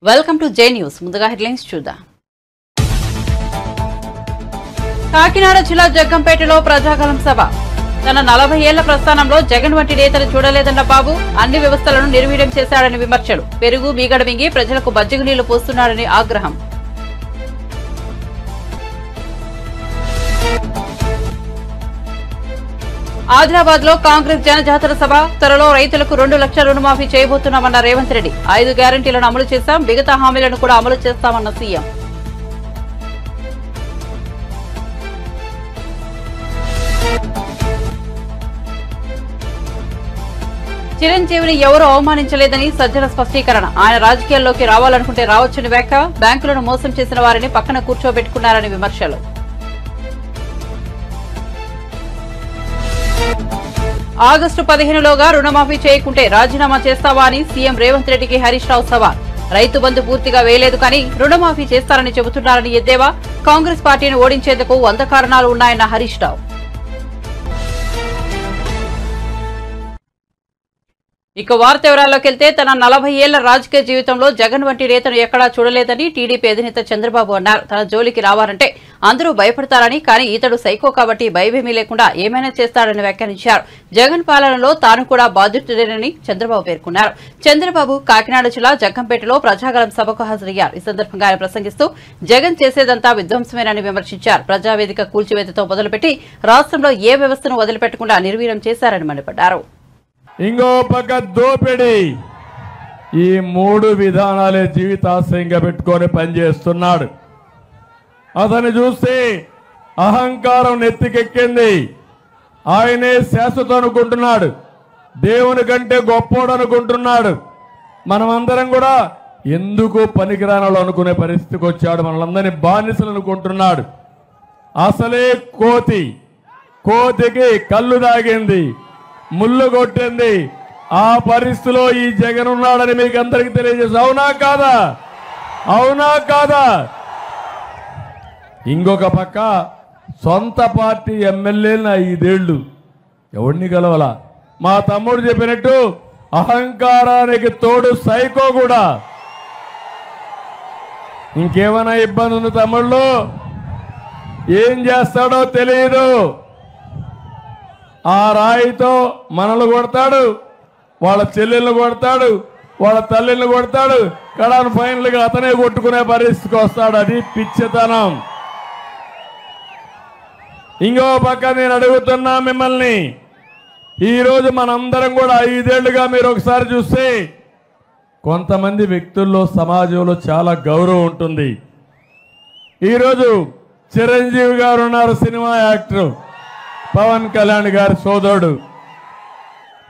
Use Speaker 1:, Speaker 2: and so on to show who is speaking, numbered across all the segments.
Speaker 1: Welcome to J news. ముందుగా headlines చూద్దాం. కాకినాడ జిల్లా జగ్గంపేటలో ప్రజాగలం సభ. తన 40 ఏళ్ల ప్రస్థానంలో జగన్ వంటి నేతలు చూడలేదన్న బాబు అన్ని వ్యవస్థలను నిర్వీర్యం చేశాడని విమర్శలు. పెరుగు మీగడ మింగి ప్రజలకు మజ్జిగ నీళ్లు పోస్తున్నాడని ఆగ్రహం. ఆదిలాబాద్ లో కాంగ్రెస్ జనజాతర సభ. త్వరలో రైతులకు 2 లక్షల రుణమాఫీ చేయబోతున్నామన్న రేవంత్ రెడ్డి. 5 గ్యారంటీలను అమలు చేశాం, మిగతా హామీలను కూడా అమలు చేస్తామన్న సీఎం. చిరంజీవిని ఎవరూ అవమానించలేదని సజ్జల స్పష్టీకరణ. ఆయన రాజకీయాల్లోకి రావాలనుకుంటే రావచ్చని వ్యాఖ్య. బ్యాంకులను మోసం చేసిన వారిని పక్కన కూర్చోబెట్టుకున్నారని విమర్శలు. ఆగస్టు 15లోగా రుణమాఫీ చేయకుంటే రాజీనామా చేస్తావా అని సీఎం రేవంత్ రెడ్డికి హరీష్ రావు సవాల్. రైతు బంధు పూర్తిగా వేయలేదు కానీ రుణమాఫీ చేస్తారని చెబుతున్నారని ఎద్దేవా. కాంగ్రెస్ పార్టీని ఓడించేందుకు 100 కారణాలు ఉన్నాయన్న హరీష్ రావు. ఇక వార్త వివరాల్లోకి వెళ్తే తన 40 ఏళ్ల రాజకీయ జీవితంలో జగన్ వంటి నేతను ఎక్కడా చూడలేదని టీడీపీ అధినేత చంద్రబాబు అన్నారు. తన జోలికి రావాలంటే అందరూ భయపడతారని, కానీ ఇతడు సైకో కాబట్టి భయమేమీ లేకుండా ఏమైనా చేస్తాడని వ్యాఖ్యానించారు. జగన్ పాలనలో తాను కూడా బాధితుడేనని చంద్రబాబు పేర్కొన్నారు. చంద్రబాబు కాకినాడ జిల్లా జగ్గంపేటలో ప్రజాగలం సభకు హాజరయ్యారు. ఈ సందర్భంగా ఆయన ప్రసంగిస్తూ జగన్ చేసేదంతా విధ్వంసమేనని విమర్శించారు. ప్రజావేదిక కూల్చివేతతో మొదలుపెట్టి రాష్ట్రంలో ఏ వ్యవస్థను వదిలిపెట్టకుండా నిర్వీర్యం చేశారని మండిపడ్డారు.
Speaker 2: ఇంకో పక్క దోపిడీ. ఈ 3 విధానాలే జీవితాశయంగా పెట్టుకొని పనిచేస్తున్నాడు. అతను చూస్తే అహంకారం నెత్తికెక్కింది. ఆయనే శాశ్వతం అనుకుంటున్నాడు, దేవుని కంటే గొప్పోడు అనుకుంటున్నాడు. మనమందరం కూడా ఎందుకు పనికిరానాలో అనుకునే పరిస్థితికి వచ్చాడు. మనలందరినీ బానిసలు అనుకుంటున్నాడు. అసలే కోతికి కళ్ళు తాగింది, ముళ్ళు కొట్టింది. ఆ పరిస్థితిలో ఈ జగన్ ఉన్నాడని మీకు అందరికీ తెలియజేసి, అవునా కాదా? అవునా కాదా? ఇంకొక పక్క సొంత పార్టీ ఎమ్మెల్యేలను 5 ఏళ్లు ఎవరిని గెలవాల. మా తమ్ముడు చెప్పినట్టు అహంకారానికి తోడు సైకో కూడా. ఇంకేమైనా ఇబ్బంది ఉంది తమ్ముళ్ళు? ఏం చేస్తాడో తెలియదు. ఆ రాయితో మనల్ని కొడతాడు, వాళ్ళ చెల్లెళ్ళు కొడతాడు, వాళ్ళ తల్లిని కొడతాడు. కడాను ఫైనల్గా అతనే కొట్టుకునే పరిస్థితికి వస్తాడు. అది పిచ్చితనం. ఇంకో పక్క నేను అడుగుతున్నా మిమ్మల్ని, ఈరోజు మనందరం కూడా 5 ఏళ్లుగా మీరు ఒకసారి చూస్తే కొంతమంది వ్యక్తుల్లో సమాజంలో చాలా గౌరవం ఉంటుంది. ఈరోజు చిరంజీవి గారు ఉన్నారు, సినిమా యాక్టర్, పవన్ కళ్యాణ్ గారి సోదరుడు.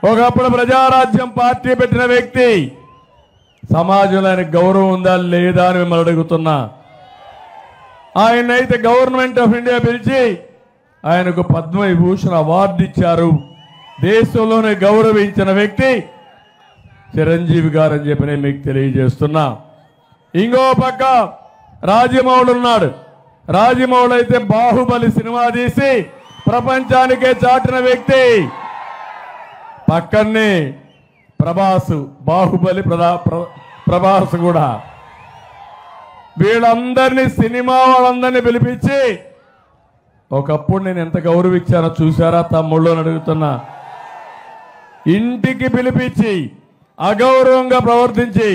Speaker 2: ఒకప్పుడు ప్రజారాజ్యం పార్టీ పెట్టిన వ్యక్తి. సమాజంలో ఆయనకు గౌరవం ఉందా లేదా అని మిమ్మల్ని అడుగుతున్నా. ఆయనైతే గవర్నమెంట్ ఆఫ్ ఇండియా పిలిచి ఆయనకు పద్మవిభూషణ్ అవార్డు ఇచ్చారు. దేశంలోనే గౌరవించిన వ్యక్తి చిరంజీవి గారు అని చెప్పి నేను మీకు తెలియజేస్తున్నా. ఇంకో పక్క రాజమౌళి ఉన్నాడు. రాజమౌళి అయితే బాహుబలి సినిమా తీసి ప్రపంచానికే చాటిన వ్యక్తి. పక్కనే ప్రభాస్, బాహుబలి ప్రభాస్ కూడా. వీళ్ళందరినీ, సినిమా వాళ్ళందరినీ పిలిపించి ఒకప్పుడు నేను ఎంత గౌరవించానో చూసారా తమ్ముళ్ళు అని అడుగుతున్నా. ఇంటికి పిలిపించి అగౌరవంగా ప్రవర్తించి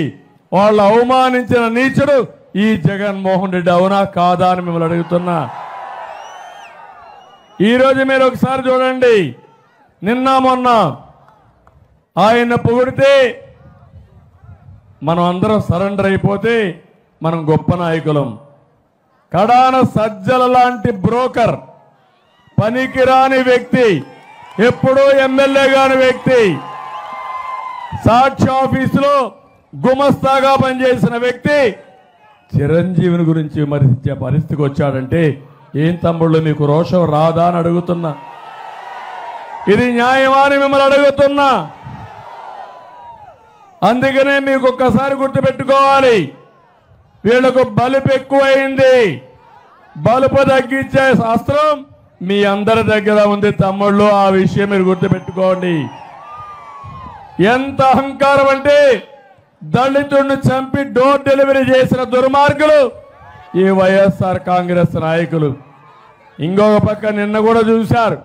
Speaker 2: వాళ్ళు అవమానించిన నీచుడు ఈ జగన్మోహన్ రెడ్డి. అవునా కాదా అని మిమ్మల్ని అడుగుతున్నా. ఈరోజు మీరు ఒకసారి చూడండి, నిన్న మొన్న ఆయన పొగిడితే మనం అందరం సరెండర్ అయిపోతే మనం గొప్ప నాయకులం. కడాన సజ్జల లాంటి బ్రోకర్, పనికిరాని వ్యక్తి, ఎప్పుడూ ఎమ్మెల్యే కాని వ్యక్తి, సాక్షి ఆఫీసులో గుమస్తాగా పనిచేసిన వ్యక్తి చిరంజీవిని గురించి విమర్శించే పరిస్థితికి వచ్చాడంటే ఏం తమ్ముళ్ళు మీకు రోషం రాదా అని అడుగుతున్నా. ఇది న్యాయమా అని మిమ్మల్ని అడుగుతున్నా. అందుకనే మీకు ఒక్కసారి గుర్తుపెట్టుకోవాలి, వీళ్లకు బలుపు ఎక్కువైంది. బలుపు తగ్గించే శాస్త్రం మీ అందరి దగ్గర ఉంది తమ్ముళ్ళు. ఆ విషయం మీరు గుర్తుపెట్టుకోండి. ఎంత అహంకారం అంటే దళితుడిని చంపి డోర్ డెలివరీ చేసిన దుర్మార్గులు ఈ వైఎస్ఆర్ కాంగ్రెస్ నాయకులు. ఇంకొక పక్క నిన్న కూడా చూశారు.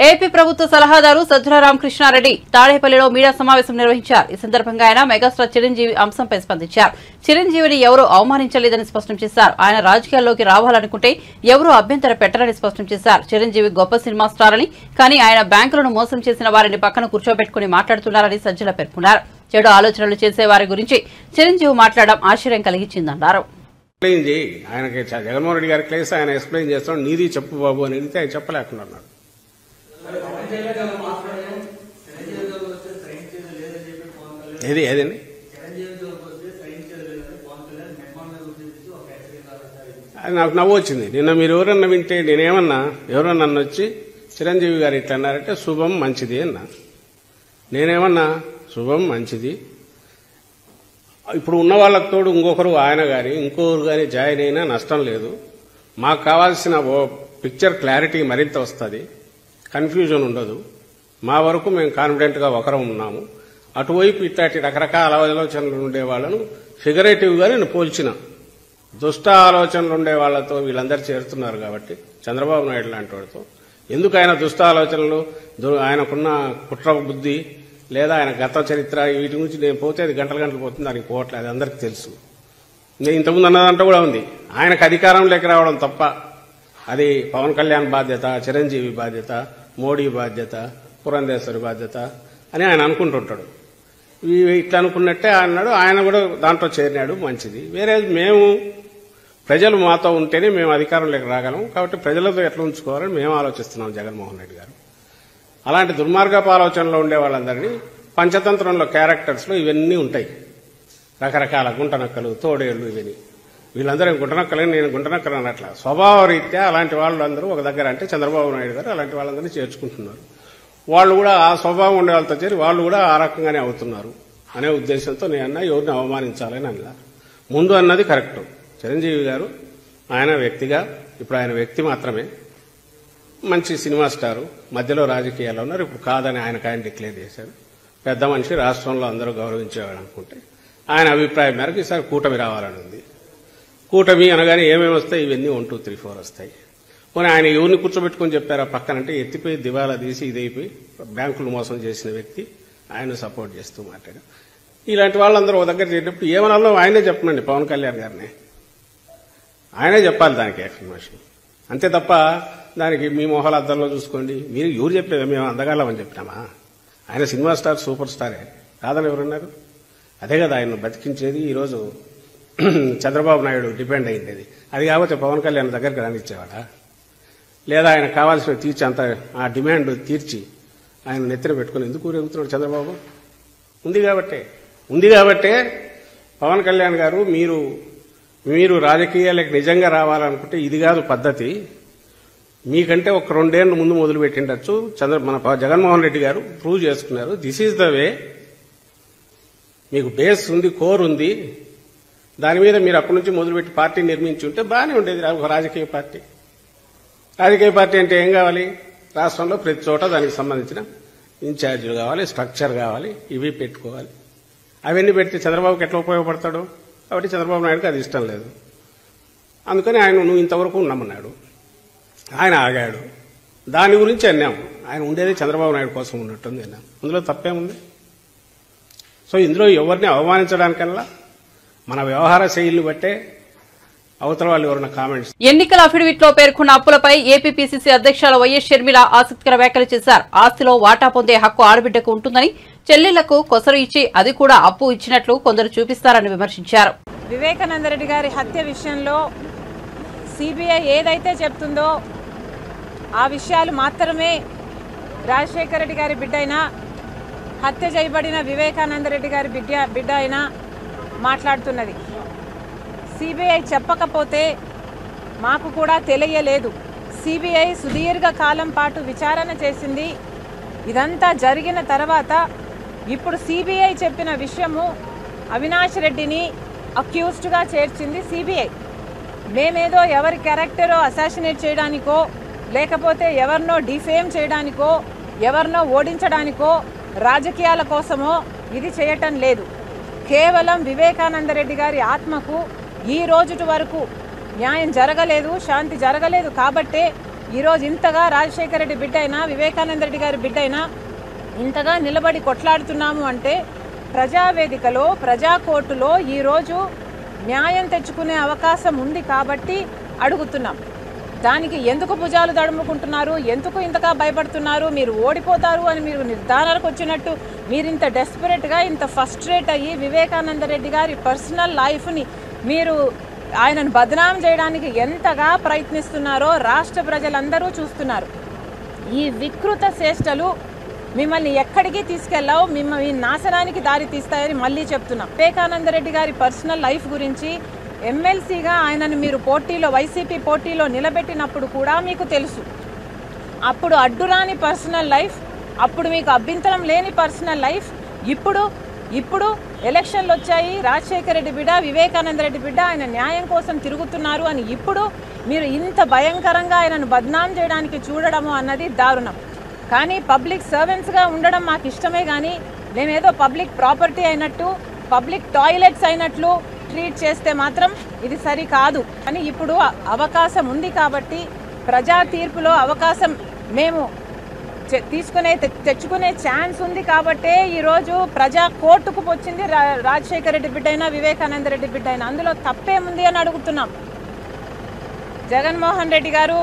Speaker 1: ఏపీ ప్రభుత్వ సలహాదారు సజ్జల రామకృష్ణారెడ్డి తాడేపల్లిలో మీడియా సమావేశం నిర్వహించారు. ఈ సందర్భంగా ఆయన మెగాస్టార్ చిరంజీవి అంశంపై స్పందించారు. చిరంజీవిని ఎవరూ అవమానించలేదని స్పష్టం చేశారు. ఆయన రాజకీయాల్లోకి రావాలనుకుంటే ఎవరూ అభ్యంతర పెట్టరని స్పష్టం చేశారు. చిరంజీవి గొప్ప సినిమా స్టార్ అని, కానీ ఆయన బ్యాంకులను మోసం చేసిన వారిని పక్కన కూర్చోబెట్టుకుని మాట్లాడుతున్నారని సజ్జల పేర్కొన్నారు. చెడు ఆలోచనలు చేసే వారి గురించి చిరంజీవి మాట్లాడడం ఆశ్చర్యం కలిగించిందన్నారు.
Speaker 3: ఆయనకి జగన్మోహన్ రెడ్డి గారి కేసు ఆయన ఎక్స్ప్లెయిన్ చేస్తాడు. నీది చెప్పు బాబు అని అడిగితే ఆయన చెప్పలేకున్నాడు. ఏదండి నాకు నవ్వు వచ్చింది. నిన్న మీరు ఎవరన్నా వింటే నేనేమన్నా, ఎవరన్నా నన్ను వచ్చి చిరంజీవి గారు ఇట్లా అన్నారంటే శుభం మంచిది అన్నా. నేనేమన్నా శుభం మంచిది. ఇప్పుడు ఉన్న వాళ్ళకి తోడు ఇంకొకరు ఆయన కానీ ఇంకొకరు కానీ జాయిన్ అయినా నష్టం లేదు. మాకు కావాల్సిన పిక్చర్ క్లారిటీ మరింత వస్తుంది, కన్ఫ్యూజన్ ఉండదు. మా వరకు మేము కాన్ఫిడెంట్గా ఒకరం ఉన్నాము. అటువైపు ఇట్లాంటి రకరకాల ఆలోచనలు ఉండే వాళ్ళను ఫిగరేటివ్గా నేను పోల్చిన. దుష్ట ఆలోచనలు ఉండే వాళ్లతో వీళ్ళందరూ చేరుతున్నారు కాబట్టి చంద్రబాబు నాయుడు లాంటి వాడితో ఎందుకు ఆయన దుష్ట ఆలోచనలు, ఆయనకున్న కుట్ర బుద్ధి లేదా ఆయన గత చరిత్ర వీటి గురించి నేను పోతే అది గంటలు గంటలు పోతుంది, దానికి పోవట్లేదు, అది అందరికీ తెలుసు. నేను ఇంతకుముందు అన్నదంతా కూడా ఉంది. ఆయనకు అధికారంలోకి రావడం తప్ప అది పవన్ కళ్యాణ్ బాధ్యత, చిరంజీవి బాధ్యత, మోడీ బాధ్యత, పురంధేశ్వరి బాధ్యత అని ఆయన అనుకుంటుంటాడు. ఇట్లా అనుకున్నట్టే అన్నాడు. ఆయన కూడా దాంట్లో చేరినాడు, మంచిది. వేరే మేము ప్రజలు మాతో ఉంటేనే మేము అధికారంలోకి రాగలం కాబట్టి ప్రజలతో ఎట్లా ఉంచుకోవాలని మేము ఆలోచిస్తున్నాం జగన్మోహన్ రెడ్డి గారు. అలాంటి దుర్మార్గపు ఆలోచనలో ఉండే వాళ్ళందరినీ పంచతంత్రంలో క్యారెక్టర్స్లో ఇవన్నీ ఉంటాయి. రకరకాల గుంటనక్కలు, తోడేళ్లు, ఇవన్నీ. వీళ్ళందరూ గుంటనక్కలని నేను గుంటనక్కలు అన్నట్ల స్వభావ రీత్యా అలాంటి వాళ్ళందరూ ఒక దగ్గర అంటే చంద్రబాబు నాయుడు గారు అలాంటి వాళ్ళందరినీ చేర్చుకుంటున్నారు. వాళ్ళు కూడా ఆ స్వభావం ఉండే వాళ్ళతో చేరి వాళ్ళు కూడా ఆ రకంగానే అవుతున్నారు అనే ఉద్దేశంతో నేను ఎవరిని అవమానించాలని అన్నా. ముందు అన్నది కరెక్ట్. చిరంజీవి గారు ఆయన వ్యక్తిగా, ఇప్పుడు ఆయన వ్యక్తి మాత్రమే, మంచి సినిమా స్టారు, మధ్యలో రాజకీయాల్లో ఉన్నారు. ఇప్పుడు కాదని ఆయన డిక్లేర్ చేశారు. పెద్ద మనిషి, రాష్ట్రంలో అందరూ గౌరవించేవాడు అనుకుంటే ఆయన అభిప్రాయం మేరకు ఈసారి కూటమి రావాలని ఉంది. కూటమి అనగానే ఏమేమి వస్తాయి? ఇవన్నీ 1, 2, 3, 4 వస్తాయి. పోనీ ఆయన ఎవరిని కూర్చోబెట్టుకుని చెప్పారా పక్కనంటే ఎత్తిపోయి దివాలా తీసి ఇదైపోయి బ్యాంకులు మోసం చేసిన వ్యక్తి ఆయన సపోర్ట్ చేస్తూ మాట్లాడారు. ఇలాంటి వాళ్ళందరూ ఒక దగ్గర చేసినప్పుడు ఏమనాలో ఆయనే చెప్పమండి, పవన్ కళ్యాణ్ గారిని ఆయనే చెప్పాలి దానికి ఎక్స్ప్లెనేషన్. అంతే తప్ప దానికి మీ మొహాల అద్దంలో చూసుకోండి మీరు ఎవరు చెప్పలేదు, మేము అందగాళ్ళమని చెప్పినామా? ఆయన సినిమా స్టార్, సూపర్ స్టారే కాదని ఎవరున్నారు? అదే కదా ఆయన బతికించేది. ఈరోజు చంద్రబాబు నాయుడు డిపెండ్ అయింది. అది కాకపోతే పవన్ కళ్యాణ్ దగ్గరికి రానిచ్చేవాడా? లేదా ఆయన కావాల్సిన తీర్చి అంత ఆ డిమాండ్ తీర్చి ఆయన నెత్తిన పెట్టుకుని ఎందుకు ఊరేగుతున్నాడు చంద్రబాబు? ఉంది కాబట్టే పవన్ కళ్యాణ్ గారు మీరు రాజకీయాలకు నిజంగా రావాలనుకుంటే ఇది కాదు పద్ధతి. మీకంటే ఒక 2 ఏళ్ల ముందు మొదలు పెట్టిండొచ్చు. మన జగన్మోహన్ రెడ్డి గారు ప్రూవ్ చేసుకున్నారు. This is the way. మీకు బేస్ ఉంది, కోర్ ఉంది. దాని మీద మీరు అప్పటి నుంచి మొదలుపెట్టి పార్టీ నిర్మించి ఉంటే బాగానే ఉండేది. ఒక రాజకీయ పార్టీ అంటే ఏం కావాలి? రాష్ట్రంలో ప్రతి చోట దానికి సంబంధించిన ఇన్ఛార్జీలు కావాలి, స్ట్రక్చర్ కావాలి, ఇవి పెట్టుకోవాలి. అవన్నీ పెడితే చంద్రబాబుకి ఎట్లా ఉపయోగపడతాడు? కాబట్టి చంద్రబాబు నాయుడుకి అది ఇష్టం లేదు. అందుకని ఆయన నువ్వు ఇంతవరకు ఉన్నామన్నాడు. ఆయన ఆగాడు. దాని గురించి అన్నాము. ఆయన ఉండేది చంద్రబాబు నాయుడు కోసం ఉన్నట్టుంది అన్నాం. అందులో తప్పేముంది? సో ఇందులో ఎవరిని అవమానించడానికల్లా మన వ్యవహార శైలిని బట్టే అవతల వాళ్ళు ఎవరన్నా కామెంట్స్.
Speaker 1: ఎన్నికల అఫిడవిట్ లో పేర్కొన్న అప్పులపై ఏపీపీసీసీ అధ్యక్షులు వైఎస్ షర్మిల ఆసక్తికర వ్యాఖ్యలు చేశారు. ఆస్తిలో వాటా పొందే హక్కు ఆడబిడ్డకు ఉంటుందని, చెల్లెళ్లకు కొసరు ఇచ్చి అది కూడా అప్పు ఇచ్చినట్లు కొందరు చూపిస్తారని విమర్శించారు.
Speaker 4: వివేకానందరెడ్డి గారి హత్య విషయంలో సిబిఐ ఏదైతే చెప్తుందో ఆ విషయాలు మాత్రమే రాజశేఖర రెడ్డి గారి బిడ్డ అయినా, హత్య చేయబడిన వివేకానందరెడ్డి గారి బిడ్డ అయినా మాట్లాడుతున్నది. సిబిఐ చెప్పకపోతే మాకు కూడా తెలియలేదు. సిబిఐ సుదీర్ఘ కాలం పాటు విచారణ చేసింది. ఇదంతా జరిగిన తర్వాత ఇప్పుడు సిబిఐ చెప్పిన విషయము అవినాష్ రెడ్డిని అక్యూజ్డ్గా చేర్చింది సిబిఐ. మేమేదో ఎవరి క్యారెక్టరో అసాసినేట్ చేయడానికో, లేకపోతే ఎవరినో డిఫేమ్ చేయడానికో, ఎవరినో ఓడించడానికో, రాజకీయాల కోసమో ఇది చేయటం లేదు. కేవలం వివేకానంద రెడ్డి గారి ఆత్మకు ఈ రోజుటి వరకు న్యాయం జరగలేదు, శాంతి జరగలేదు కాబట్టే ఈరోజు ఇంతగా రాజశేఖర రెడ్డి బిడ్డ అయినా వివేకానంద రెడ్డి గారి బిడ్డ అయినా ఇంతగా నిలబడి కొట్లాడుతున్నాము అంటే ప్రజావేదికలో ప్రజా కోర్టులో ఈరోజు న్యాయం తెచ్చుకునే అవకాశం ఉంది కాబట్టి అడుగుతున్నాం. దానికి ఎందుకు భుజాలు తడుముకుంటున్నారు, ఎందుకు ఇంతగా భయపడుతున్నారు? మీరు ఓడిపోతారు అని మీరు నిర్ధారణకు వచ్చినట్టు మీరు ఇంత డెస్పరేట్గా ఇంత ఫస్ట్రేట్ అయ్యి వివేకానంద రెడ్డి గారి పర్సనల్ లైఫ్ని మీరు ఆయనను బదనాం చేయడానికి ఎంతగా ప్రయత్నిస్తున్నారో రాష్ట్ర ప్రజలందరూ చూస్తున్నారు. ఈ వికృత చేష్టలు మిమ్మల్ని ఎక్కడికి తీసుకెళ్ళావు, మిమ్మల్ని నాశనానికి దారి తీస్తాయని మళ్ళీ చెప్తున్నాం. వివేకానంద రెడ్డి గారి పర్సనల్ లైఫ్ గురించి ఎమ్మెల్సీగా ఆయనను మీరు పోటీలో వైసీపీ పోటీలో నిలబెట్టినప్పుడు కూడా మీకు తెలుసు. అప్పుడు అడ్డురాని పర్సనల్ లైఫ్, అప్పుడు మీకు అభ్యంతరం లేని పర్సనల్ లైఫ్, ఇప్పుడు ఎలక్షన్లు వచ్చాయి, రాజశేఖర రెడ్డి బిడ్డ వివేకానంద రెడ్డి బిడ్డ ఆయన న్యాయం కోసం తిరుగుతున్నారు అని ఇప్పుడు మీరు ఇంత భయంకరంగా ఆయనను బద్నాం చేయడానికి చూడడము అన్నది దారుణం. కానీ పబ్లిక్ సర్వెంట్స్గా ఉండడం మాకు ఇష్టమే, కానీ మేమేదో పబ్లిక్ ప్రాపర్టీ అయినట్టు పబ్లిక్ టాయిలెట్స్ అయినట్లు ట్రీట్ చేస్తే మాత్రం ఇది సరికాదు. అని ఇప్పుడు అవకాశం ఉంది కాబట్టి ప్రజా తీర్పులో అవకాశం మేము తెచ్చుకునే ఛాన్స్ ఉంది కాబట్టే ఈరోజు ప్రజా కోర్టుకు వచ్చింది రాజశేఖర రెడ్డి బిడ్డ అయినా వివేకానంద రెడ్డి బిడ్డ అయినా. అందులో తప్పేముంది అని అడుగుతున్నాం. జగన్మోహన్ రెడ్డి గారు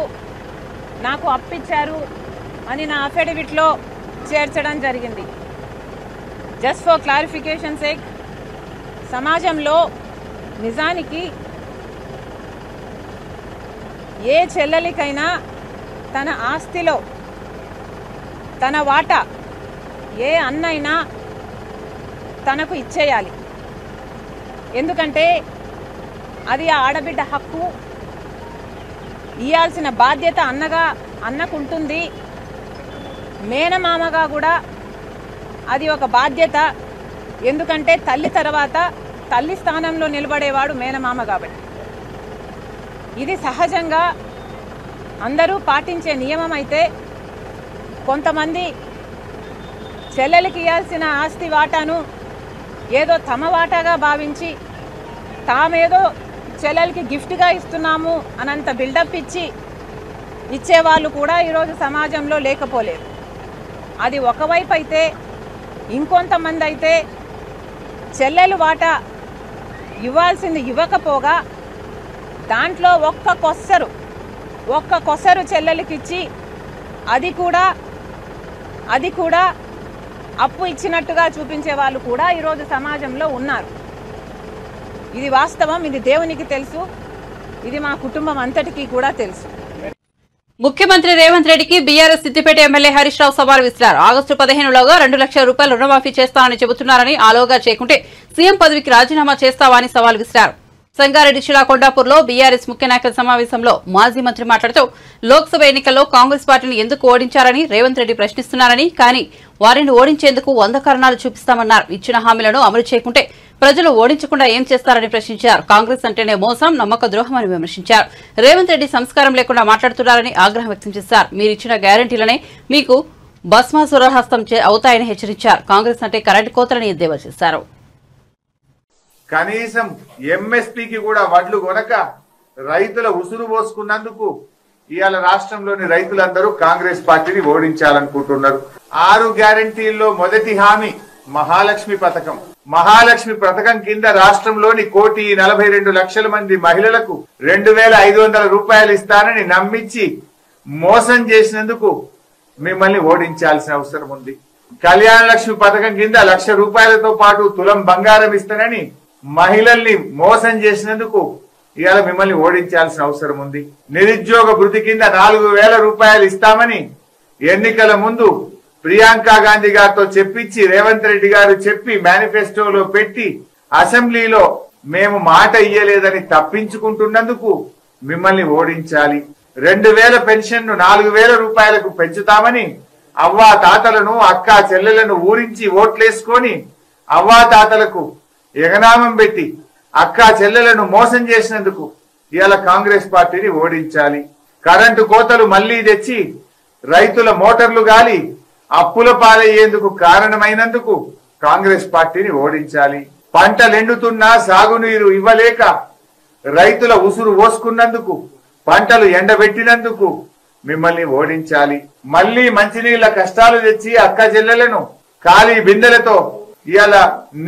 Speaker 4: నాకు అప్పిచ్చారు అని నా అఫిడవిట్లో చేర్చడం జరిగింది. జస్ట్ ఫర్ క్లారిఫికేషన్ సేక్, సమాజంలో నిజానికి ఏ చెల్లెలికైనా తన ఆస్తిలో తన వాటా ఏ అన్నైనా తనకు ఇచ్చేయాలి. ఎందుకంటే అది ఆ ఆడబిడ్డ హక్కు. ఇయ్యాల్సిన బాధ్యత అన్నకుంటుంది. మేనమామగా కూడా అది ఒక బాధ్యత. ఎందుకంటే తల్లి తర్వాత తల్లి స్థానంలో నిలబడేవాడు మేనమామ కాబట్టి. ఇది సహజంగా అందరూ పాటించే నియమం అయితే కొంతమంది చెల్లెలికి ఇవ్వాల్సిన ఆస్తి వాటాను ఏదో తమ వాటాగా భావించి తామేదో చెల్లెలికి గిఫ్ట్గా ఇస్తున్నాము అనంత బిల్డప్ ఇచ్చేవాళ్ళు కూడా ఈరోజు సమాజంలో లేకపోలేదు. అది ఒకవైపు అయితే, ఇంకొంతమంది అయితే చెల్లెలు వాటా ఇవ్వాల్సింది ఇవ్వకపోగా దాంట్లో ఒక్క కొసరు చెల్లెలికిచ్చి అది కూడా అప్పు ఇచ్చినట్టుగా చూపించే వాళ్ళు కూడా ఈరోజు సమాజంలో ఉన్నారు. ఇది వాస్తవం. ఇది దేవునికి తెలుసు. ఇది మా కుటుంబం అంతటికీ కూడా తెలుసు.
Speaker 1: ముఖ్యమంత్రి రేవంత్ రెడ్డికి బీఆర్ఎస్ సిద్దిపేట ఎమ్మెల్యే హరీష్ రావు సవాల్ విసిరారు. ఆగస్టు 15లోగా 2 లక్షల రూపాయలు రుణమాఫీ చేస్తానని చెబుతున్నారని, ఆలోగా చేయకుంటే సీఎం పదవికి రాజీనామా చేస్తావా అని సవాల్ విసిరారు. సంగారెడ్డి జిల్లా కొండాపూర్లో బీఆర్ఎస్ ముఖ్య నాయకుల సమావేశంలో మాజీ మంత్రి మాట్లాడుతూ లోక్సభ ఎన్నికల్లో కాంగ్రెస్ పార్టీని ఎందుకు ఓడించారని రేవంత్ రెడ్డి ప్రశ్నిస్తున్నారని, కానీ వారిని ఓడించేందుకు 100 కారణాలు చూపిస్తామన్నారు. ఇచ్చిన హామీలను అమలు చేయకుంటే ప్రజలు ఓడించకుండా ఏం చేస్తారని ప్రశ్నించారు. కాంగ్రెస్ అంటేనే మోసం, నమ్మక ద్రోహం అని విమర్శించారు. రేవంత్ రెడ్డి సంస్కారం లేకుండా మాట్లాడుతున్నారని ఆగ్రహం వ్యక్తం చేశారు. మీరిచ్చిన గ్యారంటీలనే మీకు భస్మాసురహస్తం అవుతాయని హెచ్చరించారు. కాంగ్రెస్ అంటే కరెంటు కోతలని ఎద్దేవా చేశారు.
Speaker 5: కనీసం ఎంఎస్పీకి కూడా వడ్లు కొనక రైతుల ఉసురు పోసుకున్నందుకు ఇవాళ రాష్ట్రంలోని రైతులందరూ కాంగ్రెస్ పార్టీని ఓడించాలనుకుంటున్నారు. 6 గ్యారంటీల్లో మొదటి హామీ మహాలక్ష్మి పథకం. మహాలక్ష్మి పథకం కింద రాష్ట్రంలోని 1,42,00,000 మంది మహిళలకు 2,500 రూపాయలు ఇస్తానని నమ్మించి మోసం చేసినందుకు మిమ్మల్ని ఓడించాల్సిన అవసరం ఉంది. కళ్యాణ లక్ష్మి పథకం కింద 1,00,000 రూపాయలతో పాటు తులం బంగారం ఇస్తానని మహిళల్ని మోసం చేసినందుకు ఇవాళ మిమ్మల్ని ఓడించాల్సిన అవసరం ఉంది. నిరుద్యోగ భృతి కింద 4,000 రూపాయలు ఇస్తామని ఎన్నికల ముందు ప్రియాంక గాంధీ గారితో చెప్పించి రేవంత్ రెడ్డి గారు చెప్పి మేనిఫెస్టోలో పెట్టి అసెంబ్లీలో మేము మాట ఇయ్యలేదని తప్పించుకుంటున్నందుకు మిమ్మల్ని ఓడించాలి. 2,000 పెన్షన్ ను 4,000 రూపాయలకు పెంచుతామని అవ్వా తాతలను అక్క చెల్లెలను ఊరించి ఓట్లేసుకొని అవ్వా తాతలకు ఎగనామం పెట్టి అక్క చెల్లెలను మోసం చేసినందుకు ఇవాళ కాంగ్రెస్ పార్టీని ఓడించాలి. కరెంటు కోతలు మళ్లీ తెచ్చి రైతుల మోటార్లు గాలి అప్పుల పాలయ్యేందుకు కారణమైనందుకు కాంగ్రెస్ పార్టీని ఓడించాలి. పంటలు ఎండుతున్నా సాగునీరు ఇవ్వలేక రైతుల ఉసురు పోసుకున్నందుకు, పంటలు ఎండబెట్టినందుకు మిమ్మల్ని ఓడించాలి. మళ్లీ మంచినీళ్ల కష్టాలు తెచ్చి అక్క చెల్లెలను ఖాళీ బిందెలతో ఇవాళ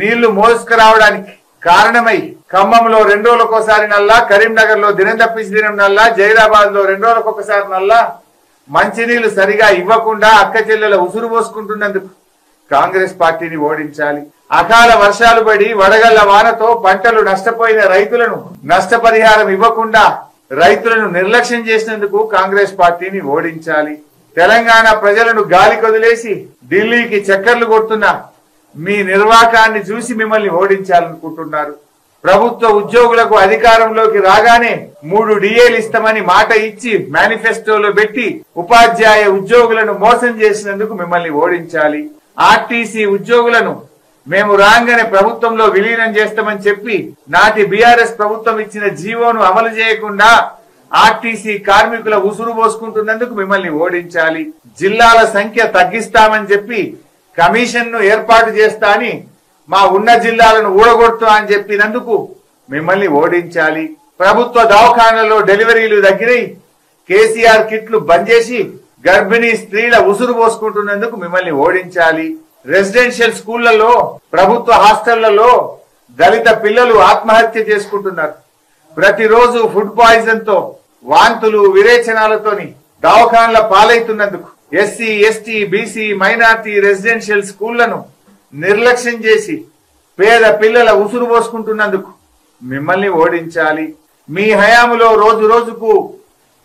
Speaker 5: నీళ్లు మోసుకురావడానికి కారణమై ఖమ్మంలో 2 రోజులకోసారి నల్లా, కరీంనగర్ లో దినం తప్పించి దినం నల్లా, జైరాబాద్ లో 2 రోజులకొకసారి నల్లా మంచినీళ్లు సరిగా ఇవ్వకుండా అక్క చెల్లెల ఉసురు పోసుకుంటున్నందుకు కాంగ్రెస్ పార్టీని ఓడించాలి. అకాల వర్షాలు పడి వడగళ్ల వానతో పంటలు నష్టపోయిన రైతులను నష్టపరిహారం ఇవ్వకుండా రైతులను నిర్లక్ష్యం చేసినందుకు కాంగ్రెస్ పార్టీని ఓడించాలి. తెలంగాణ ప్రజలను గాలి కొదిలేసి ఢిల్లీకి చక్కర్లు కొడుతున్న మీ నిర్వాకాన్ని చూసి మిమ్మల్ని ఓడించాలనుకుంటున్నారు. ప్రభుత్వ ఉద్యోగులకు అధికారంలోకి రాగానే 3 డిఏలు ఇస్తామని మాట ఇచ్చి మేనిఫెస్టోలో పెట్టి ఉపాధ్యాయ ఉద్యోగులను మోసం చేసినందుకు మిమ్మల్ని ఓడించాలి. ఆర్టీసీ ఉద్యోగులను మేము రాగానే ప్రభుత్వంలో విలీనం చేస్తామని చెప్పి నాటి బీఆర్ఎస్ ప్రభుత్వం ఇచ్చిన జీవోను అమలు చేయకుండా ఆర్టీసీ కార్మికుల ఉసురు పోసుకుంటున్నందుకు మిమ్మల్ని ఓడించాలి. జిల్లాల సంఖ్య తగ్గిస్తామని చెప్పి కమిషన్ ను ఏర్పాటు చేస్తా అని మా ఉన్న జిల్లాలను ఊడగొడుతా అని చెప్పినందుకు మిమ్మల్ని ఓడించాలి. ప్రభుత్వ దవాఖానాల్లో డెలివరీలు తగ్గినాయి, కేసీఆర్ కిట్లు బంద్ చేసి గర్భిణీ స్త్రీల ఉసురు పోసుకుంటున్నందుకు మిమ్మల్ని ఓడించాలి. రెసిడెన్షియల్ స్కూళ్లలో, ప్రభుత్వ హాస్టళ్లలో దళిత పిల్లలు ఆత్మహత్య చేసుకుంటున్నారు. ప్రతిరోజు ఫుడ్ పాయిజన్ తో, వాంతులు విరేచనాలతోని దవాఖానాల పాలైతున్నందుకు SC, ST, BC, minority residential స్కూళ్లను నిర్లక్ష్యం చేసి పేద పిల్లల ఉసురు పోసుకుంటున్నందుకు మిమ్మల్ని ఓడించాలి. మీ హయాములో రోజు రోజుకు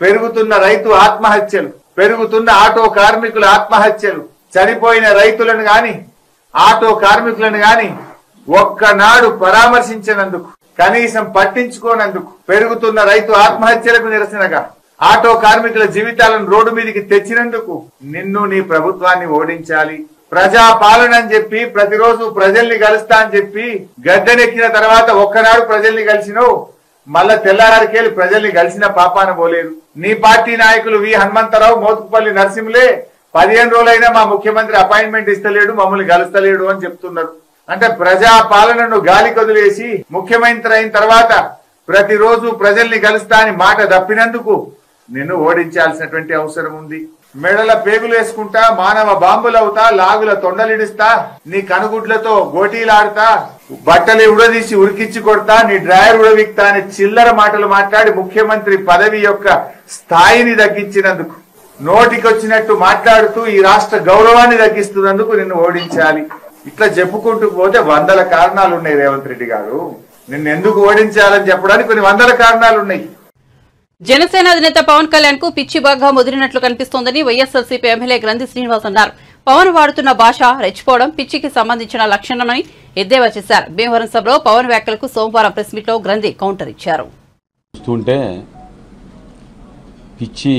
Speaker 5: పెరుగుతున్న రైతు ఆత్మహత్యలు, పెరుగుతున్న ఆటో కార్మికుల ఆత్మహత్యలు, చనిపోయిన రైతులను గాని ఆటో కార్మికులను గాని ఒక్కనాడు పరామర్శించినందుకు, కనీసం పట్టించుకోనందుకు, పెరుగుతున్న రైతు ఆత్మహత్యలకు నిరసనగా ఆటో కార్మికుల జీవితాలను రోడ్డు మీదకి తెచ్చినందుకు నిన్ను, నీ ప్రభుత్వాన్ని ఓడించాలి. ప్రజా పాలన అని చెప్పి ప్రతిరోజు ప్రజల్ని కలుస్తా అని చెప్పి గద్దెనెక్కిన తర్వాత ఒక్కనాడు ప్రజల్ని కలిసినవు, మళ్ళా తెల్లారికెళ్ళి ప్రజల్ని కలిసిన పాపాన పోలేదు. నీ పార్టీ నాయకులు వి హనుమంతరావు, మోతుకుపల్లి నరసింహులే 15 రోజులైనా మా ముఖ్యమంత్రి అపాయింట్మెంట్ ఇస్తలేడు, మమ్మల్ని కలుస్తలేడు అని చెప్తున్నారు. అంటే ప్రజా పాలనను గాలి కొదిలేసి ముఖ్యమంత్రి అయిన తర్వాత ప్రతిరోజు ప్రజల్ని కలుస్తా అని మాట తప్పినందుకు నిన్ను ఓడించాల్సినటువంటి అవసరం ఉంది. మెడల పేగులు వేసుకుంటా, మానవ బాంబులవుతా, లాగుల తొండలిడిస్తా, నీ కనుగుడ్లతో గోటీలాడుతా, బట్టలు ఉడదీసి ఉరికిచ్చి కొడతా, నీ డ్రాయర్ ఉడవిక్తా అని చిల్లర మాటలు మాట్లాడి ముఖ్యమంత్రి పదవి యొక్క స్థాయిని తగ్గించినందుకు, నోటికొచ్చినట్టు మాట్లాడుతూ ఈ రాష్ట్ర గౌరవాన్ని తగ్గిస్తున్నందుకు నిన్ను ఓడించాలి. ఇట్లా చెప్పుకుంటూ పోతే 100 కారణాలు ఉన్నాయి రేవంత్ రెడ్డి గారు. నిన్ను ఎందుకు ఓడించాలని చెప్పడానికి కొన్ని 100 కారణాలు ఉన్నాయి.
Speaker 1: జనసేన అధినేత పవన్ కళ్యాణ్ కు పిచ్చి బాగా ముదిరినట్లు కనిపిస్తోందని వైఎస్ఆర్సీపీ ఎమ్మెల్యే గ్రంథి శ్రీనివాస్ అన్నారు. పవన్ వాడుతున్న భాష రెచ్చిపోవడం పిచ్చికి సంబంధించిన లక్షణమని ఎద్దేవా చేశారు. భీమవరం సభలో పవన్ వ్యాఖ్యలకు సోమవారం ప్రెస్ మీట్ లో గ్రంథి కౌంటర్ ఇచ్చారు.
Speaker 6: చూస్తుంటే పిచ్చి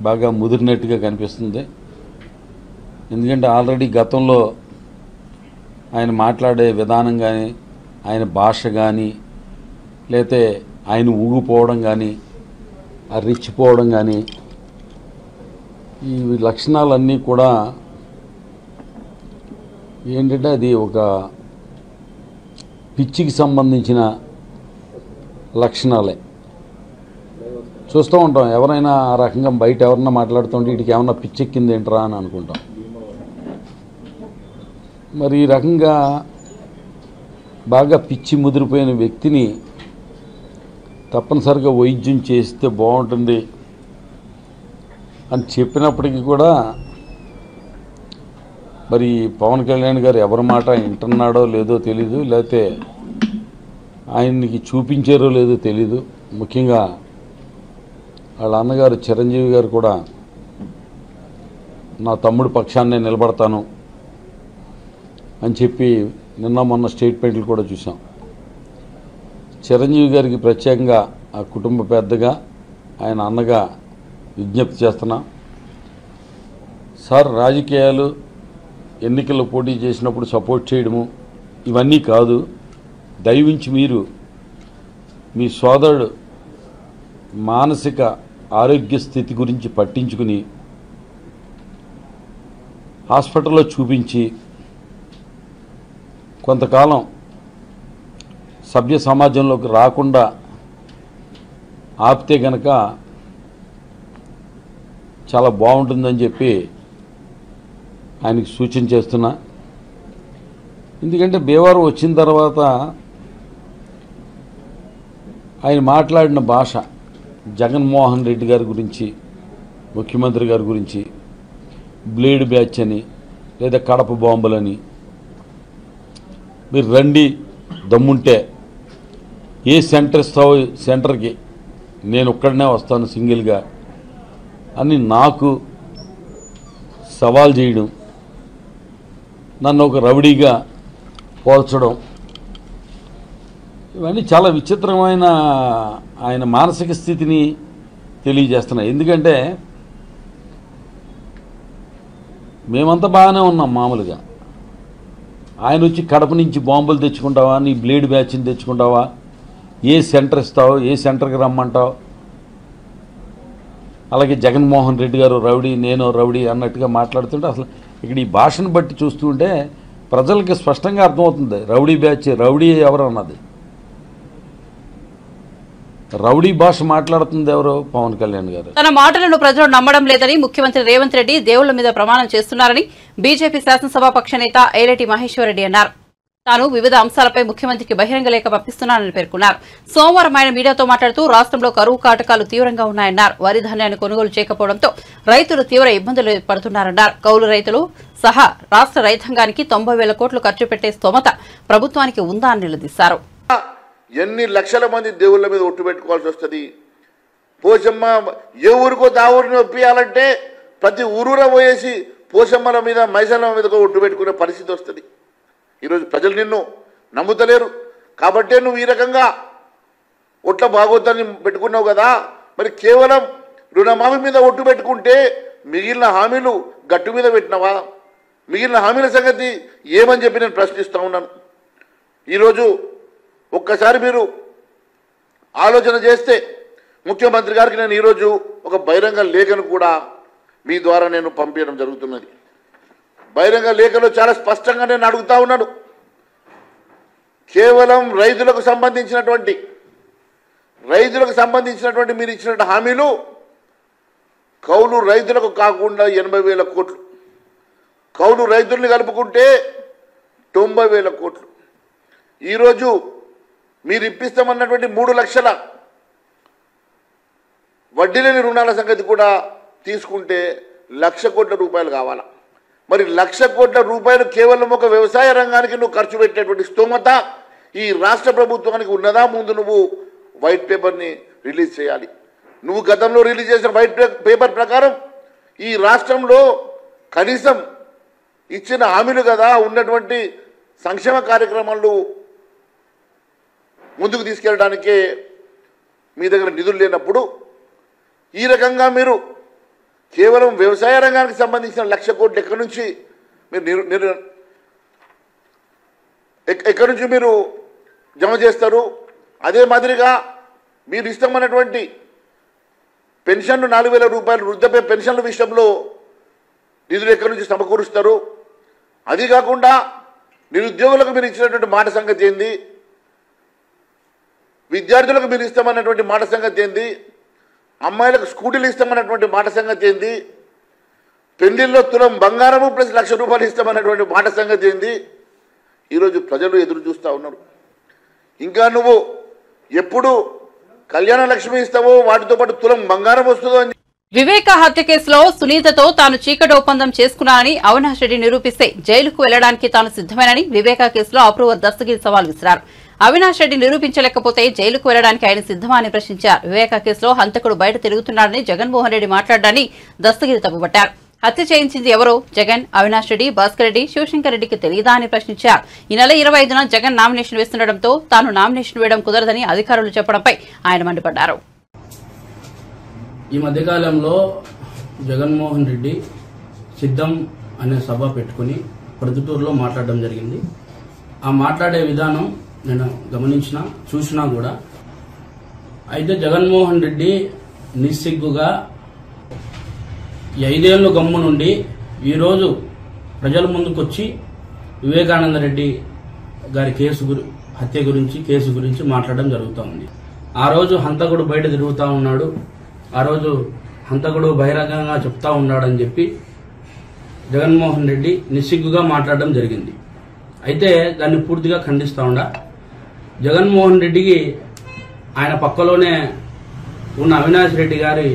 Speaker 6: బాగా ముదిరినట్టుగా కనిపిస్తుంది. ఎందుకంటే ఆల్రెడీ గతంలో ఆయన మాట్లాడే విధానం కానీ, ఆయన భాష కానీ, లేకపోతే ఆయన ఊగిపోవడం కానీ, ఆ రెచ్చిపోవడం కానీ, ఈ లక్షణాలన్నీ కూడా ఏంటంటే అది ఒక పిచ్చికి సంబంధించిన లక్షణాలే. చూస్తూ ఉంటాం, ఎవరైనా ఆ రకంగా బయట ఎవరన్నా మాట్లాడుతుంటే వీటికి ఏమన్నా పిచ్చెక్కింది ఏంట్రా అని అనుకుంటాం. మరి ఈ రకంగా బాగా పిచ్చి ముదిరిపోయిన వ్యక్తిని తప్పనిసరిగా వైద్యం చేస్తే బాగుంటుంది అని చెప్పినప్పటికీ కూడా మరి పవన్ కళ్యాణ్ గారు ఎవరి మాట వింటున్నాడో లేదో తెలీదు, లేకపోతే ఆయనకి చూపించారో లేదో తెలీదు. ముఖ్యంగా వాళ్ళ అన్నగారు చిరంజీవి గారు కూడా నా తమ్ముడి పక్షాన్నే నిలబడతాను అని చెప్పి నిన్న మొన్న స్టేట్మెంట్లు కూడా చూసాం. చిరంజీవి గారికి ప్రత్యేకంగా ఆ కుటుంబ పెద్దగా, ఆయన అన్నగా విజ్ఞప్తి చేస్తున్నా, సార్ రాజకీయాలు ఎన్నికల్లో పోటీ చేసినప్పుడు సపోర్ట్ చేయడము ఇవన్నీ కాదు, దయవించి మీరు మీ సోదరుడు మానసిక ఆరోగ్య స్థితి గురించి పట్టించుకుని హాస్పిటల్లో చూపించి కొంతకాలం సభ్య సమాజంలోకి రాకుండా ఆపితే గనక చాలా బాగుంటుందని చెప్పి ఆయనకి సూచన చేస్తున్నా. ఎందుకంటే భీమవరం వచ్చిన తర్వాత ఆయన మాట్లాడిన భాష జగన్మోహన్ రెడ్డి గారి గురించి, ముఖ్యమంత్రి గారి గురించి బ్లేడ్ బ్యాచ్ అని లేదా కడప బాంబులని, మీరు రండి దమ్ముంటే ఏ సెంటర్ ఇస్తావో సెంటర్కి నేను ఒక్కడనే వస్తాను సింగిల్గా అని నాకు సవాల్ చేయడం, నన్ను ఒక రౌడీగా పోల్చడం, ఇవన్నీ చాలా విచిత్రమైన ఆయన మానసిక స్థితిని తెలియజేస్తున్నాయి. ఎందుకంటే మేమంతా బాగానే ఉన్నాం మామూలుగా, ఆయన వచ్చి కడప నుంచి బాంబులు తెచ్చుకుంటావా, నీ బ్లేడ్ బ్యాచ్ని తెచ్చుకుంటావా, ఏ సెంటర్ ఇస్తావు, ఏ సెంటర్కి రమ్మంటావు, అలాగే జగన్మోహన్ రెడ్డి గారు రౌడీ నేను రౌడీ అన్నట్టుగా మాట్లాడుతుంటే అసలు ఇక్కడ ఈ భాషను బట్టి చూస్తుంటే ప్రజలకి స్పష్టంగా అర్థమవుతుంది రౌడీ బ్యాచ్, రౌడీ ఎవరు అన్నది. రౌడీ భాష మాట్లాడుతుంది ఎవరు? పవన్ కళ్యాణ్ గారు.
Speaker 1: తన మాటలను ప్రజలు నమ్మడం లేదని ముఖ్యమంత్రి రేవంత్ రెడ్డి దేవుళ్ల మీద ప్రమాణం చేస్తున్నారని బీజేపీ శాసనసభ పక్ష నేత ఏలేటి మహేశ్వర్ రెడ్డి అన్నారు. తాను వివిధ అంశాలపై ముఖ్యమంత్రికి బహిరంగ లేఖ పంపిస్తున్నానని పేర్కొన్నారు. సోమవారం ఆయన మీడియాతో మాట్లాడుతూ రాష్ట్రంలో కరువు కాటకాలు తీవ్రంగా ఉన్నాయన్నారు. వరి ధాన్యాన్ని కొనుగోలు చేయకపోవడంతో రైతులు తీవ్ర ఇబ్బందులు పడుతున్నారన్నారు. కౌలు రైతులు సహా రాష్ట్ర రైతాంగానికి 90,000 కోట్లు ఖర్చు పెట్టే స్తోమత ప్రభుత్వానికి ఉందా అని నిలదీశారు.
Speaker 7: ఎన్ని లక్షల మంది దేవుళ్ళ మీద ఒట్టు పెట్టుకోవాల్సి వస్తుంది. పోషమ్మ ఏ ఊరికో దావురిని ఒప్పియాలంటే ప్రతి ఊరూర పోయేసి పోషమ్మల మీద మైసమ్మ మీద ఒట్టు పెట్టుకునే పరిస్థితి వస్తుంది. ఈరోజు ప్రజలు నిన్ను నమ్ముతలేరు కాబట్టే నువ్వు ఈ రకంగా ఒట్ల బాగోద్దని పెట్టుకున్నావు కదా. మరి కేవలం రుణమాఫీ మీద ఒట్టు పెట్టుకుంటే మిగిలిన హామీలు గట్టు మీద పెట్టినవా? మిగిలిన హామీల సంగతి ఏమని చెప్పి నేను ప్రశ్నిస్తూ ఉన్నాను. ఈరోజు ఒక్కసారి మీరు ఆలోచన చేస్తే ముఖ్యమంత్రి గారికి నేను ఈరోజు ఒక బహిరంగ లేఖను కూడా మీ ద్వారా నేను పంపించడం జరుగుతున్నది. బహిరంగ లేఖలో చాలా స్పష్టంగా నేను అడుగుతా ఉన్నాను. కేవలం రైతులకు సంబంధించినటువంటి మీరు ఇచ్చినటువంటి హామీలు కౌలు రైతులకు కాకుండా 80,000 కోట్లు, కౌలు రైతుల్ని కలుపుకుంటే 90,000 కోట్లు. ఈరోజు మీరు ఇప్పిస్తామన్నటువంటి 3 లక్షల వడ్డీ లేని రుణాల సంగతి కూడా తీసుకుంటే 1,00,000 కోట్ల రూపాయలు కావాలా? మరి 1,00,000 కోట్ల రూపాయలు కేవలం ఒక వ్యవసాయ రంగానికి నువ్వు ఖర్చు పెట్టేటువంటి స్తోమత ఈ రాష్ట్ర ప్రభుత్వానికి ఉన్నదా? ముందు నువ్వు వైట్ పేపర్ని రిలీజ్ చేయాలి. నువ్వు గతంలో రిలీజ్ చేసిన వైట్ పేపర్ ప్రకారం ఈ రాష్ట్రంలో కనీసం ఇచ్చిన హామీలు కదా ఉన్నటువంటి సంక్షేమ కార్యక్రమాలు ముందుకు తీసుకెళ్ళడానికే మీ దగ్గర నిధులు లేనప్పుడు ఈ రకంగా మీరు కేవలం వ్యవసాయ రంగానికి సంబంధించిన 1,00,000 కోట్లు ఎక్కడి నుంచి మీరు జమ చేస్తారు? అదే మాదిరిగా మీరు ఇష్టమైనటువంటి పెన్షన్లు 4,000 రూపాయలు వృద్ధాప్య పెన్షన్ల విషయంలో నిధులు ఎక్కడి నుంచి సమకూరుస్తారు? అది కాకుండా నిరుద్యోగులకు మీరు ఇచ్చినటువంటి మాట సంగతి ఏంది? విద్యార్థులకు మీరు ఇస్తామన్నటువంటి మాట సంగతి ఏంది? అమ్మాయిలకు స్కూటీలు ఇస్తామన్నటువంటి మాట సంగతి ఏంది? పెళ్లిల్లో తులం బంగారము ప్లస్ 1,00,000 రూపాయలు ఇస్తామన్నటువంటి మాట సంగతి ఏంది? ఈరోజు ప్రజలు ఎదురు చూస్తూ ఉన్నారు. ఇంకా నువ్వు ఎప్పుడు కళ్యాణ లక్ష్మి ఇస్తావో వాటితో పాటు తులం బంగారం వస్తుందో అని.
Speaker 1: వివేక హత్య కేసులో సునీతతో తాను చీకటి ఒప్పందం చేసుకున్నానని అవినాష్ రెడ్డి నిరూపిస్తే జైలుకు వెళ్లడానికి తాను సిద్దమేనని వివేక కేసులో అప్రూవర్ దస్తగిరి సవాల్ విసిరారు. అవినాష్ రెడ్డి నిరూపించలేకపోతే జైలుకు వెళ్లడానికి ఆయన సిద్దమా అని ప్రశ్నించారు. వివేక కేసులో హంతకుడు బయట తిరుగుతున్నాడని జగన్మోహన్ రెడ్డి మాట్లాడారని దస్తగిరి తప్పుపట్టారు. హత్య చేయించింది ఎవరో జగన్, అవినాష్ రెడ్డి, భాస్కర్ రెడ్డి, శివశంకర్ రెడ్డికి తెలియదా అని ప్రశ్నించారు. ఈ నెల 25న జగన్ నామినేషన్ వేస్తుండటంతో తాను నామినేషన్ వేయడం కుదరదని అధికారులు చెప్పడంపై ఆయన మండిపడ్డారు.
Speaker 8: ఈ మధ్యకాలంలో జగన్మోహన్ రెడ్డి సిద్ధం అనే సభ పెట్టుకుని ప్రొద్దుటూరులో మాట్లాడడం జరిగింది. ఆ మాట్లాడే విధానం నేను చూసినా కూడా అయితే జగన్మోహన్ రెడ్డి నిస్సిగ్గుగా 5 ఏళ్ల గమ్ము నుండి ఈరోజు ప్రజల ముందుకొచ్చి వివేకానంద రెడ్డి గారి కేసు హత్య గురించి కేసు గురించి మాట్లాడడం జరుగుతూ ఉంది. ఆ రోజు హంతకుడు బయట తిరుగుతూ ఉన్నాడు, ఆ రోజు హంతకుడు బహిరంగంగా చెప్తా ఉన్నాడని చెప్పి జగన్మోహన్ రెడ్డి నిస్సిగ్గుగా మాట్లాడడం జరిగింది. అయితే దాన్ని పూర్తిగా ఖండిస్తూ ఉండా. జగన్మోహన్ రెడ్డికి ఆయన పక్కలోనే ఉన్న అవినాష్ రెడ్డి గారి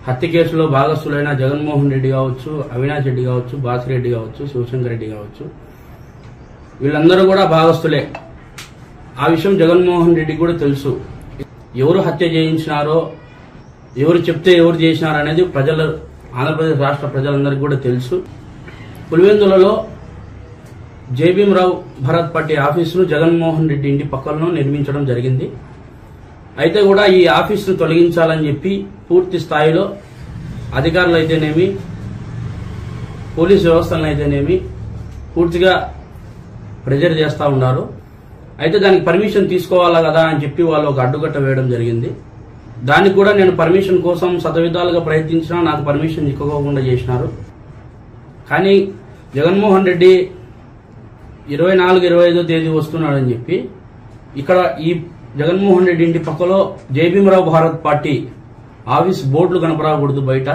Speaker 8: హత్య కేసులో భాగస్థులైన జగన్మోహన్ రెడ్డి కావచ్చు, అవినాష్ రెడ్డి కావచ్చు, బాసిరెడ్డి కావచ్చు, శివశంకర్ రెడ్డి కావచ్చు, వీళ్ళందరూ కూడా భాగస్థులే. ఆ విషయం జగన్మోహన్ రెడ్డికి కూడా తెలుసు. ఎవరు హత్య చేయించినారో, ఎవరు చెప్తే ఎవరు చేసినారో అనేది ఆంధ్రప్రదేశ్ రాష్ట్ర ప్రజలందరికీ కూడా తెలుసు. పులివెందులలో జేబీఎంరావు భరత్ పార్టీ ఆఫీసును జగన్మోహన్ రెడ్డి ఇంటి పక్కలను నిర్మించడం జరిగింది. అయితే కూడా ఈ ఆఫీసును తొలగించాలని చెప్పి పూర్తి స్థాయిలో అధికారులు అయితేనేమి, పోలీసు వ్యవస్థలను అయితేనేమి పూర్తిగా ప్రెజర్ చేస్తూ ఉన్నారు. అయితే దానికి పర్మిషన్ తీసుకోవాలా కదా అని చెప్పి వాళ్ళు ఒక అడ్డుకట్ట వేయడం జరిగింది. దానికి కూడా నేను పర్మిషన్ కోసం శతవిధాలుగా ప్రయత్నించినా నాకు పర్మిషన్ ఇవ్వకుండా చేసినారు. కానీ జగన్మోహన్ రెడ్డి 24-25 తేదీ వస్తున్నాడని చెప్పి ఇక్కడ ఈ జగన్మోహన్ రెడ్డి ఇంటి పక్కలో జేబీఎంరావు భారత్ పార్టీ ఆఫీస్ బోర్డులు కనపడకూడదు, బయట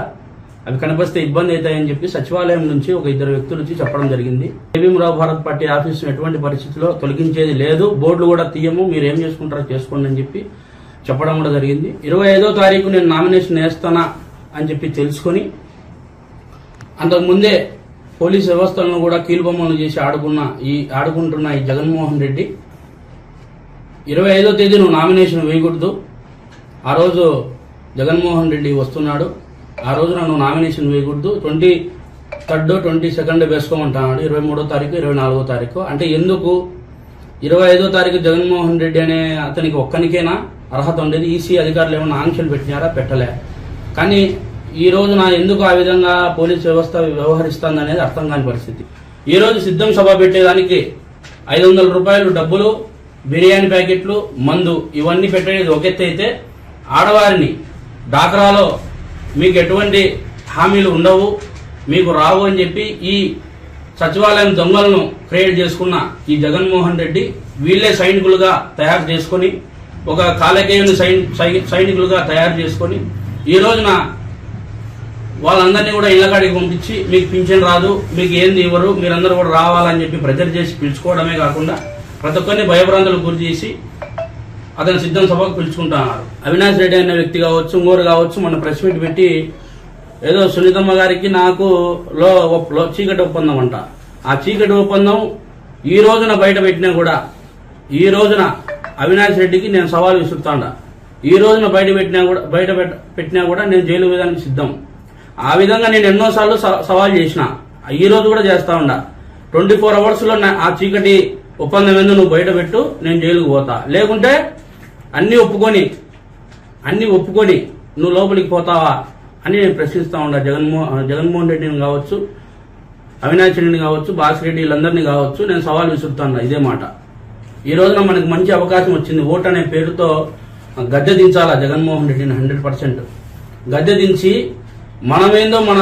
Speaker 8: అవి కనిపిస్తే ఇబ్బంది అవుతాయని చెప్పి సచివాలయం నుంచి ఒక 2 వ్యక్తుల నుంచి చెప్పడం జరిగింది. జేబీఎంరావు భారత్ పార్టీ ఆఫీసును ఎటువంటి పరిస్థితిలో తొలగించేది లేదు, బోర్డులు కూడా తీయము, మీరు ఏం చేసుకుంటారో చేసుకోండి అని చెప్పి చెప్పడం కూడా జరిగింది. 25వ తారీఖు నేను నామినేషన్ వేస్తానా అని చెప్పి తెలుసుకొని అంతకుముందే పోలీసు వ్యవస్థలను కూడా కీలుబొమ్మలు చేసి ఆడుకుంటున్న ఈ జగన్మోహన్ రెడ్డి 25వ తేదీ నువ్వు నామినేషన్ వేయకూడదు, ఆ రోజు జగన్మోహన్ రెడ్డి వస్తున్నాడు, ఆ రోజున నువ్వు నామినేషన్ వేయకూడదు, 23rd 22nd వేసుకోమంటున్నాడు, 23వ తారీఖు 24వ తారీఖు. అంటే ఎందుకు 25వ తారీఖు జగన్మోహన్ రెడ్డి అనే అతనికి ఒక్కనికేనా అర్హత ఉండేది? ఈసీ అధికారులు ఏమైనా ఆంక్షలు పెట్టినారా? పెట్టలే. కానీ ఈ రోజున ఎందుకు ఆ విధంగా పోలీసు వ్యవస్థ వ్యవహరిస్తుంది అనేది అర్థం కాని పరిస్థితి. ఈ రోజు సిద్ధం సభ పెట్టేదానికి 500 రూపాయలు డబ్బులు, బిర్యానీ ప్యాకెట్లు, మందు ఇవన్నీ పెట్టేది ఒక ఎత్తు అయితే, ఆడవారిని డాక్రాలో మీకు ఎటువంటి హామీలు ఉండవు, మీకు రావు అని చెప్పి ఈ సచివాలయం దొంగలను క్రియేట్ చేసుకున్న ఈ జగన్మోహన్ రెడ్డి వీళ్లే సైనికులుగా తయారు చేసుకుని, ఒక కాలకేయుని సైనికులుగా తయారు చేసుకుని ఈ రోజున వాళ్ళందరినీ కూడా ఇళ్లకాడికి పంపించి మీకు పింఛన్ రాదు, మీకు ఏంది ఇవ్వరు, మీరందరూ కూడా రావాలని చెప్పి ప్రెజర్ చేసి పిలుచుకోవడమే కాకుండా ప్రతి ఒక్కరిని భయభ్రాంతులకు గురి చేసి అతను సిద్ధం సభకు పిలుచుకుంటున్నారు. అవినాష్ రెడ్డి అనే వ్యక్తి కావచ్చు, ఇంకోరు కావచ్చు, మన ప్రెస్ మీట్ పెట్టి ఏదో సునీతమ్మ గారికి నాకు చీకటి ఒప్పందం అంట. ఆ చీకటి ఒప్పందం ఈ రోజున బయట పెట్టినా కూడా, ఈ రోజున అవినాష్ రెడ్డికి నేను సవాల్ విసురుతాండా, ఈ రోజున బయట పెట్టినా కూడా నేను జైలు వేయడానికి సిద్ధం. ఆ విధంగా నేను ఎన్నోసార్లు సవాల్ చేసిన, ఈ రోజు కూడా చేస్తా ఉండా. 24 hours లో ఆ చీకటి ఒప్పందం ఏందో నువ్వు బయట పెట్టు, నేను జైలుకు పోతా, లేకుంటే అన్ని ఒప్పుకొని నువ్వు లోపలికి పోతావా అని నేను ప్రశ్నిస్తా ఉండా. జగన్మోహన్ రెడ్డిని కావచ్చు, అవినాష్ రెడ్డిని కావచ్చు, బాసిరెడ్డి వీళ్ళందరినీ కావచ్చు నేను సవాల్ విసురుతాను. ఇదే మాట. ఈ రోజున మనకు మంచి అవకాశం వచ్చింది. ఓటు అనే పేరుతో గద్దె దించాలా జగన్మోహన్ రెడ్డిని 100%. గద్దె దించి మనమేందో మన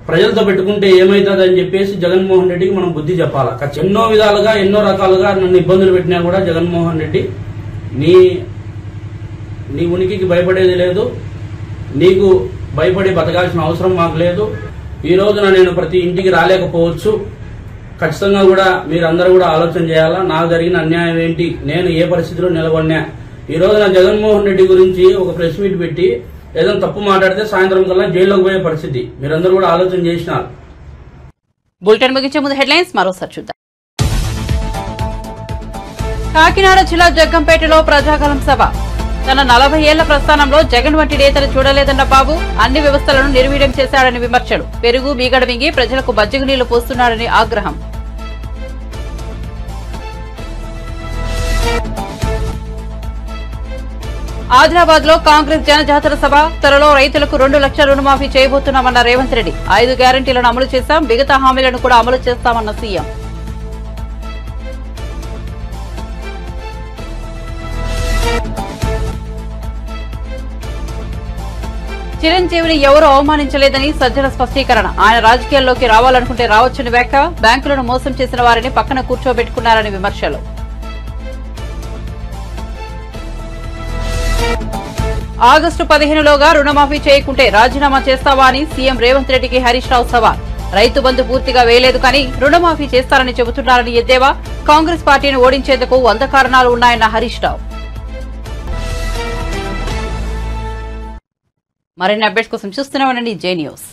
Speaker 8: ప్రజలతో పెట్టుకుంటే ఏమవుతుంది అని చెప్పేసి జగన్మోహన్ రెడ్డికి మనం బుద్ధి చెప్పాలా. ఎన్నో విధాలుగా ఎన్నో రకాలుగా నన్ను ఇబ్బందులు పెట్టినా కూడా జగన్మోహన్ రెడ్డి నీ ఉనికికి భయపడేది లేదు, నీకు భయపడి బతకాల్సిన అవసరం మాకు లేదు. ఈ రోజున నేను ప్రతి ఇంటికి రాలేకపోవచ్చు, ఖచ్చితంగా కూడా మీరందరూ కూడా ఆలోచన చేయాలా, నాకు జరిగిన అన్యాయం ఏంటి, నేను ఏ పరిస్థితిలో నిలబడినా. ఈ రోజున జగన్మోహన్ రెడ్డి గురించి ఒక ప్రెస్ మీట్ పెట్టి ఏదైనా తప్పు మాట్లాడితే సాయంత్రం కల్లా జైల్లోకి పోయే పరిస్థితి. మీరందరూ కూడా ఆలోచన చేసినారు.
Speaker 1: బులెటిన్ ముగించే ముందు హెడ్లైన్స్ మరోసారి చూద్దాం. కాకినాడ జిల్లా జగ్గంపేటలో ప్రజాగలం సభ. తన 40 ఏళ్ల ప్రస్థానంలో జగన్ వంటి నేతను చూడలేదన్న బాబు, అన్ని వ్యవస్థలను నిర్వీర్యం చేశాడని విమర్శలు. పెరుగు మీగడ మింగి ప్రజలకు మజ్జిగ నీళ్లు పోస్తున్నాడని ఆగ్రహం. ఆదిలాబాద్ లో కాంగ్రెస్ జనజాతర సభ. త్వరలో రైతులకు 2 లక్షల రుణమాఫీ చేయబోతున్నామన్న రేవంత్ రెడ్డి. 5 గ్యారంటీలను అమలు చేశాం, మిగతా హామీలను కూడా అమలు చేస్తామన్న సీఎం. చిరంజీవిని ఎవరూ అవమానించలేదని సజ్జల స్పష్టీకరణ. ఆయన రాజకీయాల్లోకి రావాలనుకుంటే రావచ్చని వ్యాఖ్య. బ్యాంకులను మోసం చేసిన వారిని పక్కన కూర్చోబెట్టుకున్నారని విమర్శలు. ఆగస్టు 15లోగా రుణమాఫీ చేయకుంటే రాజీనామా చేస్తావా అని సీఎం రేవంత్ రెడ్డికి హరీష్ రావు సవాల్. రైతు బంధు పూర్తిగా వేయలేదు కానీ రుణమాఫీ చేస్తారని చెబుతున్నారని ఎద్దేవా. కాంగ్రెస్ పార్టీని ఓడించేందుకు 100 కారణాలు ఉన్నాయన్న హరీష్ రావు. మరిన్ని అప్డేట్స్ కోసం చూస్తూనే ఉండండి జే న్యూస్.